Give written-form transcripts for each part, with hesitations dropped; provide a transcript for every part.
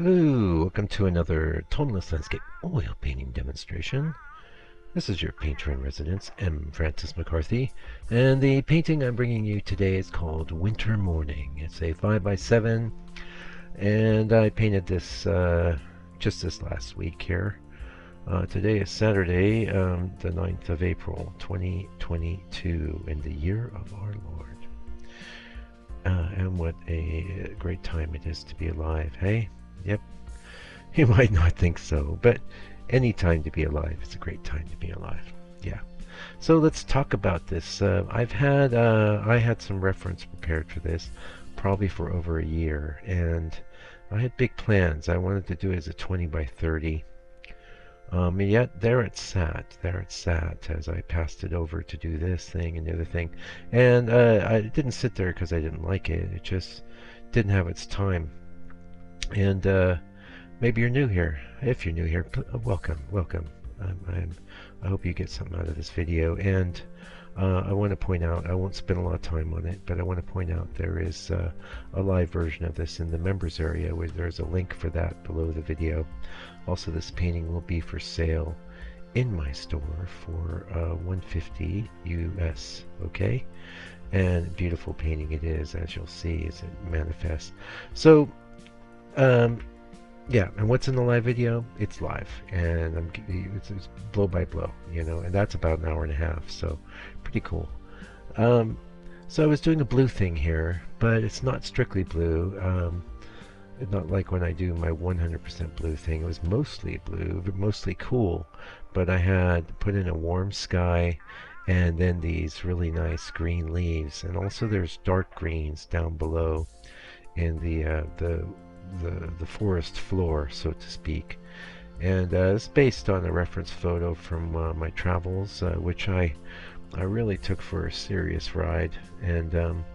Hello, welcome to another toneless landscape oil painting demonstration. This is your painter in residence, M. Francis McCarthy, and the painting I'm bringing you today is called Winter Morning. It's a 5x7, and I painted this just this last week here. Today is Saturday, the 9th of April, 2022, in the year of our Lord. And what a great time it is to be alive, hey? Yep. You might not think so, but any time to be alive is a great time to be alive. Yeah. So let's talk about this. I had some reference prepared for this, probably for over a year, and I had big plans. I wanted to do it as a 20 by 30. And yet there it sat as I passed it over to do this thing and the other thing. And I didn't sit there because I didn't like it. It just didn't have its time. And maybe you're new here. If you're new here, welcome. I hope you get something out of this video. And I want to point out, I won't spend a lot of time on it, but I want to point out there is a live version of this in the members area, where there's a link for that below the video. Also, this painting will be for sale in my store for $150 US, okay? And beautiful painting it is, as you'll see as it manifests. So, yeah, and what's in the live video? It's live, and it's blow by blow, you know, and that's about an hour and a half, so pretty cool. So I was doing a blue thing here, but it's not strictly blue. Not like when I do my 100% blue thing. It was mostly blue, but mostly cool, but I had put in a warm sky and then these really nice green leaves, and also there's dark greens down below in the forest floor, so to speak. And it's based on a reference photo from my travels, which I really took for a serious ride. And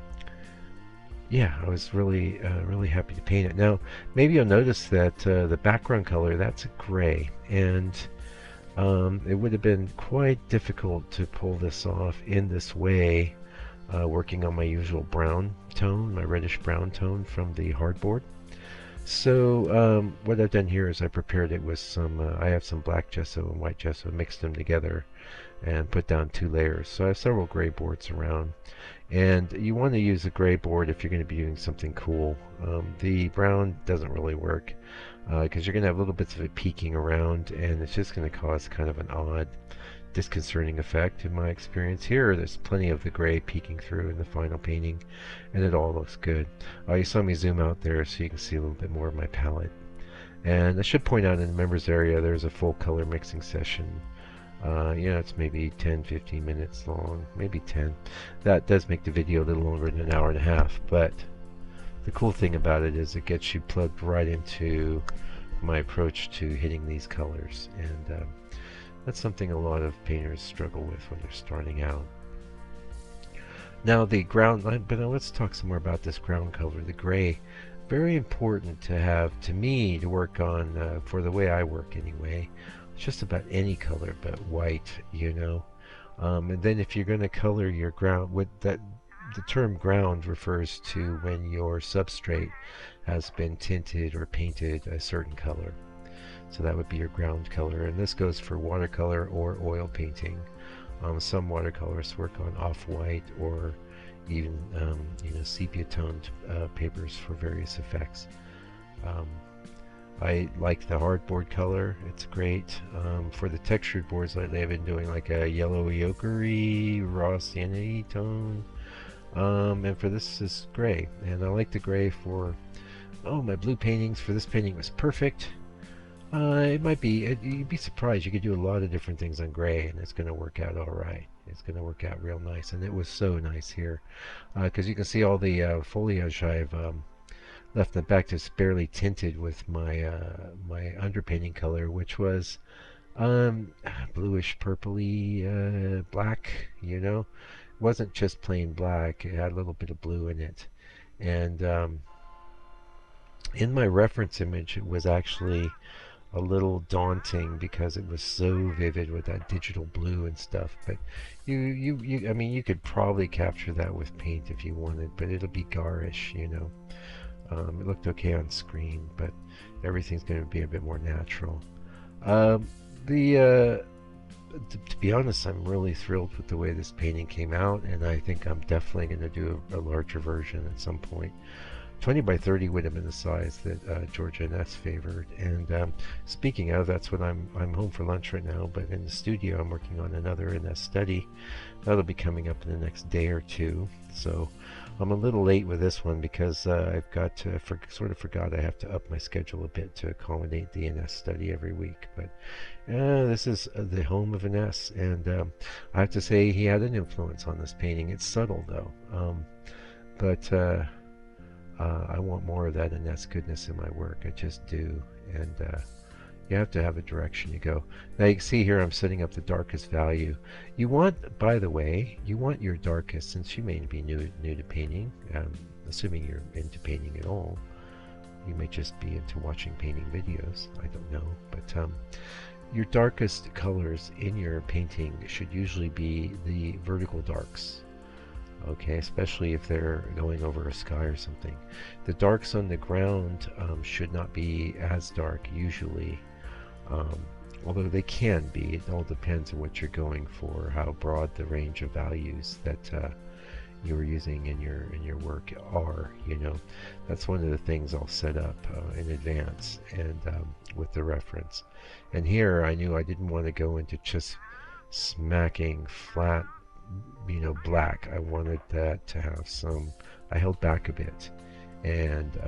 yeah, I was really happy to paint it. Now, maybe you'll notice that the background color, that's a gray, and it would have been quite difficult to pull this off in this way, working on my usual brown tone, my reddish brown tone from the hardboard. So what I've done here is I prepared it with some, I have some black gesso and white gesso, mixed them together and put down 2 layers. So I have several gray boards around, and you want to use a gray board if you're going to be doing something cool. The brown doesn't really work because you're going to have little bits of it peeking around, and it's just going to cause kind of an odd, disconcerting effect in my experience. Here there's plenty of the gray peeking through in the final painting, and it all looks good. You saw me zoom out there so you can see a little bit more of my palette. And I should point out, in the members area there's a full color mixing session. You know, it's maybe 10-15 minutes long, maybe 10. That does make the video a little longer than an hour and a half, but the cool thing about it is it gets you plugged right into my approach to hitting these colors, and that's something a lot of painters struggle with when they're starting out. Now the ground, but now let's talk some more about this ground color, the gray. Very important to have, to me, to work on, for the way I work anyway. Just about any color but white, you know. And then if you're going to color your ground, the term ground refers to when your substrate has been tinted or painted a certain color. So that would be your ground color, and this goes for watercolor or oil painting. Some watercolorists work on off-white or even you know, sepia-toned papers for various effects. I like the hardboard color, it's great. For the textured boards lately, I've been doing like a yellow ochre raw sienna tone, and for this is gray, and I like the gray for, oh, my blue paintings. For this painting was perfect. It might be, you'd be surprised, you could do a lot of different things on gray and it's going to work out alright. It's going to work out real nice, and it was so nice here because you can see all the foliage I've left in the back that's barely tinted with my my underpainting color, which was bluish purpley black, you know. It wasn't just plain black, it had a little bit of blue in it. And in my reference image it was actually a little daunting because it was so vivid with that digital blue and stuff, but I mean, you could probably capture that with paint if you wanted, but it'll be garish, you know. It looked okay on screen, but everything's going to be a bit more natural. Um, the to be honest, I'm really thrilled with the way this painting came out, and I think I'm definitely going to do a larger version at some point. 20 by 30 would have been the size that Georgia and S favored. And speaking of, that's what I'm home for lunch right now. But in the studio, I'm working on another NS study that'll be coming up in the next day or two. So I'm a little late with this one because I've got to sort of forgot I have to up my schedule a bit to accommodate the NS study every week. But this is the home of NS, and I have to say he had an influence on this painting. It's subtle though, but I want more of that NS goodness in my work. I just do, and you have to have a direction you go. Now you can see here I'm setting up the darkest value. You want, by the way, you want your darkest, since you may be new to painting, assuming you're into painting at all. You may just be into watching painting videos, I don't know, but your darkest colors in your painting should usually be the vertical darks. Okay, especially if they're going over a sky or something. The darks on the ground should not be as dark usually, although they can be. It all depends on what you're going for, how broad the range of values that you're using in your work are. You know, that's one of the things I'll set up in advance and with the reference. And here I knew I didn't want to go into just smacking flat, you know, black. I wanted that to have some, I held back a bit, and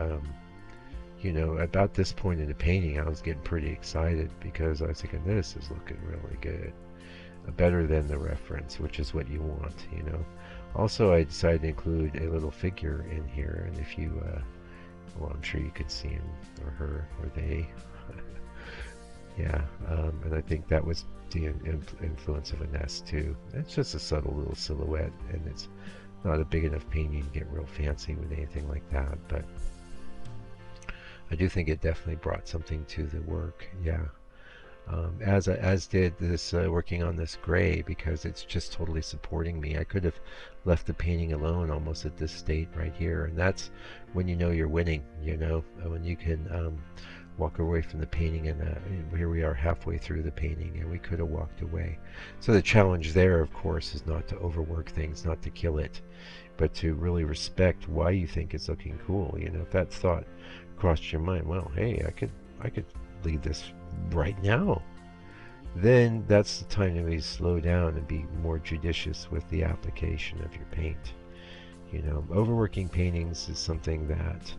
you know, about this point in the painting I was getting pretty excited because I was thinking this is looking really good, better than the reference, which is what you want, you know. Also, I decided to include a little figure in here, and if you well, I'm sure you could see him or her or they. Yeah, and I think that was the influence of a nest too. It's just a subtle little silhouette, and it's not a big enough painting to get real fancy with anything like that, but I do think it definitely brought something to the work. Yeah, as did this working on this gray, because it's just totally supporting me. I could have left the painting alone almost at this state right here, and that's when you know you're winning, you know, when you can walk away from the painting, and here we are halfway through the painting and we could have walked away. So the challenge there, of course, is not to overwork things, not to kill it, but to really respect why you think it's looking cool. You know, if that thought crossed your mind, well, hey, I could leave this right now, then that's the time to maybe slow down and be more judicious with the application of your paint. You know, overworking paintings is something that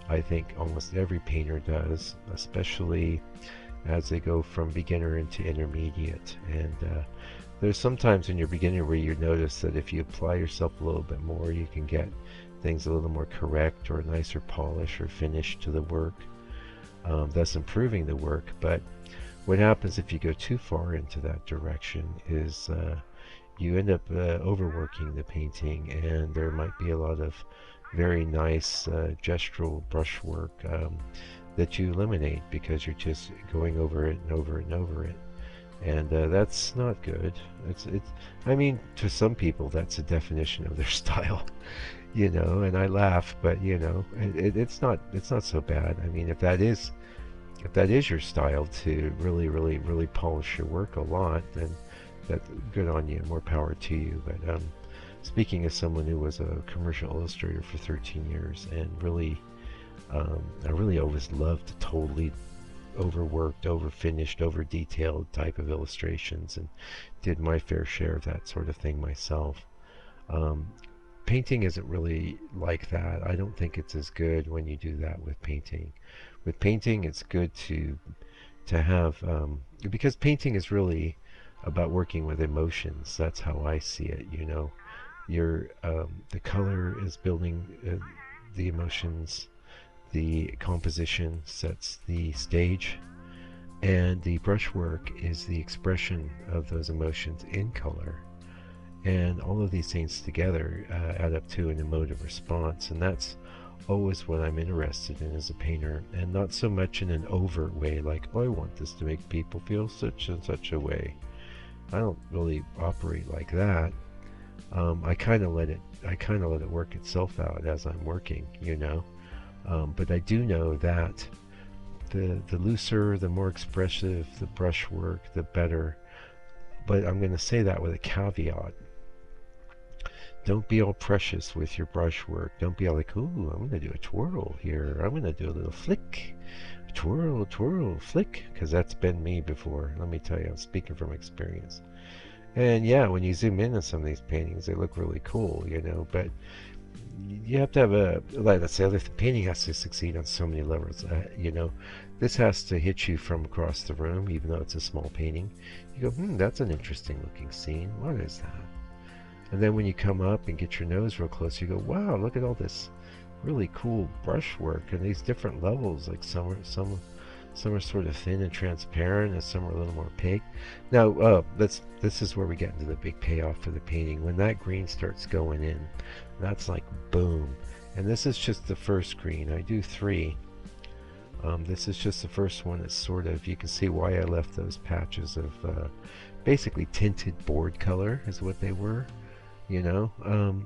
I think almost every painter does, especially as they go from beginner into intermediate. And there's sometimes in your beginner where you notice that if you apply yourself a little bit more, you can get things a little more correct or nicer polish or finish to the work, thus improving the work. But what happens if you go too far into that direction is you end up overworking the painting, and there might be a lot of very nice gestural brushwork that you eliminate because you're just going over it and over it and over it, and that's not good. It's I mean, to some people that's a definition of their style, you know, and I laugh, but you know, it's not so bad. I mean, if that is your style, to really polish your work a lot, then that's good on you, more power to you. But speaking as someone who was a commercial illustrator for 13 years, and really, I really always loved totally overworked, overfinished, over-detailed type of illustrations, and did my fair share of that sort of thing myself. Painting isn't really like that. I don't think it's as good when you do that with painting. With painting, it's good to have, because painting is really about working with emotions. That's how I see it, you know. The color is building the emotions, the composition sets the stage, and the brushwork is the expression of those emotions in color. And all of these things together add up to an emotive response, and that's always what I'm interested in as a painter, and not so much in an overt way like, oh, I want this to make people feel such and such a way. I don't really operate like that. I kind of let it work itself out as I'm working, you know. But I do know that the looser, the more expressive the brushwork, the better. But I'm going to say that with a caveat. Don't be all precious with your brushwork. Don't be all like, ooh, I'm going to do a twirl here. I'm going to do a little flick. Twirl, twirl, flick. Because that's been me before. Let me tell you, I'm speaking from experience. And yeah, when you zoom in on some of these paintings, they look really cool, you know, but you have to have a, like, let's say, the painting has to succeed on so many levels. You know, this has to hit you from across the room, even though it's a small painting. You go, that's an interesting looking scene. What is that? And then when you come up and get your nose real close, you go, wow, look at all this really cool brushwork and these different levels. Like some are sort of thin and transparent, and some are a little more opaque. Now, this is where we get into the big payoff for the painting. When that green starts going in, that's like boom. And this is just the first green. I do 3. This is just the first one. It's sort of, you can see why I left those patches of basically tinted board color is what they were. You know,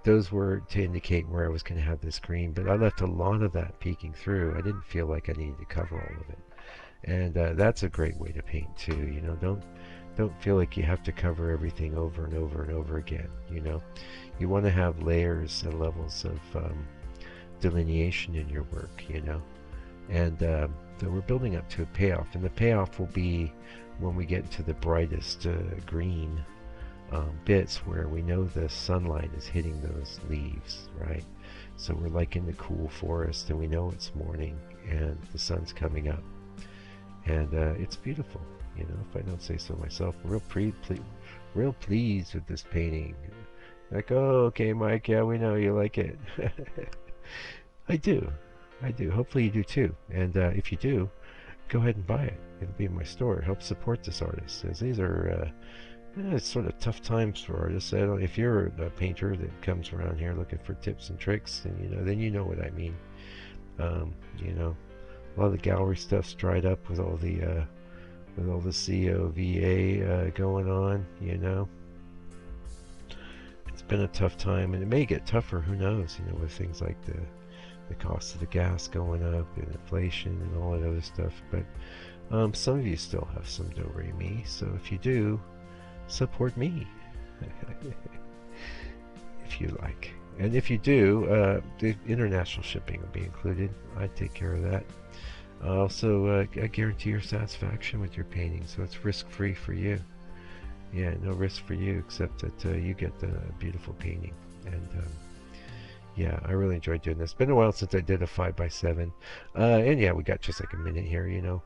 those were to indicate where I was going to have this green, but I left a lot of that peeking through. I didn't feel like I needed to cover all of it, and that's a great way to paint too. You know, don't feel like you have to cover everything over and over and over again. You know, you want to have layers and levels of delineation in your work. You know, and so we're building up to a payoff, and the payoff will be when we get to the brightest green. Bits where we know the sunlight is hitting those leaves, right? So we're like in the cool forest, and we know it's morning and the sun's coming up, and it's beautiful. You know, if I don't say so myself, I'm real pleased with this painting. Like, oh, okay, Mike, yeah, we know you like it. I do. Hopefully you do too. And if you do, go ahead and buy it. It'll be in my store. Help support this artist, as these are it's sort of tough times for artists. If you're a painter that comes around here looking for tips and tricks, then you know what I mean. You know, a lot of the gallery stuff's dried up with all the COVA going on. You know, it's been a tough time, and it may get tougher. Who knows? You know, with things like the cost of the gas going up and inflation and all that other stuff. But some of you still have some do-re-mi, so if you do, support me if you like. And if you do, the international shipping will be included. I take care of that. Also, I guarantee your satisfaction with your painting, so it's risk-free for you. Yeah, no risk for you except that you get the beautiful painting. And yeah, I really enjoyed doing this. It's been a while since I did a 5x7. And yeah, we got just like a minute here, you know.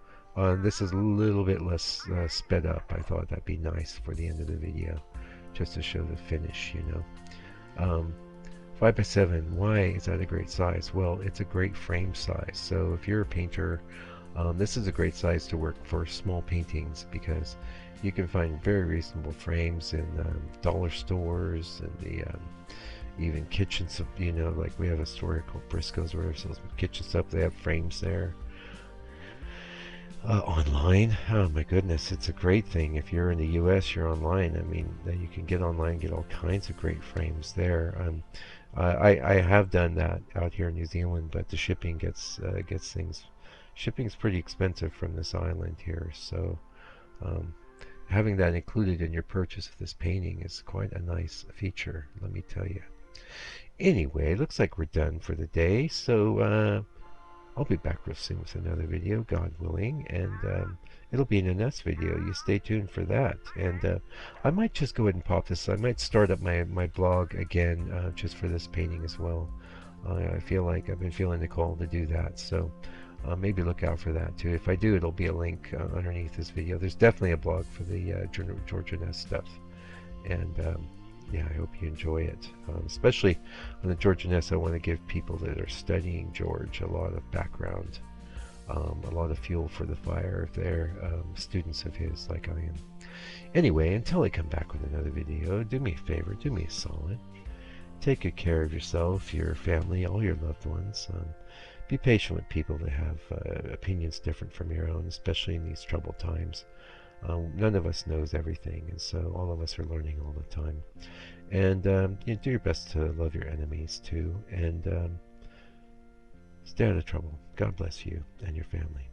This is a little bit less sped up. I thought that'd be nice for the end of the video, just to show the finish, you know. 5x7, why is that a great size? Well, it's a great frame size. So if you're a painter, this is a great size to work for small paintings, because you can find very reasonable frames in dollar stores and the even kitchens. You know, like we have a store here called Briscoe's where it sells kitchen stuff. They have frames there. Online, oh my goodness, it's a great thing. If you're in the US, you're online. I mean, you can get online, get all kinds of great frames there. I have done that out here in New Zealand, but the shipping gets things. Shipping's pretty expensive from this island here, so having that included in your purchase of this painting is quite a nice feature, let me tell you. Anyway, looks like we're done for the day, so I'll be back real soon with another video, God willing, and it'll be in the next video. You stay tuned for that. And I might just go ahead and pop this. I might start up my blog again just for this painting as well. I feel like I've been feeling the call to do that, so maybe look out for that too. If I do, it'll be a link underneath this video. There's definitely a blog for the Georgia Nest stuff, and yeah, I hope you enjoy it. Especially on the Georgia Nest, I want to give people that are studying George a lot of background, a lot of fuel for the fire if they're students of his like I am. Anyway, until I come back with another video, do me a favor, do me a solid. Take good care of yourself, your family, all your loved ones. Be patient with people that have opinions different from your own, especially in these troubled times. None of us knows everything, and so all of us are learning all the time. And you do your best to love your enemies too, and Stay out of trouble. God bless you and your family.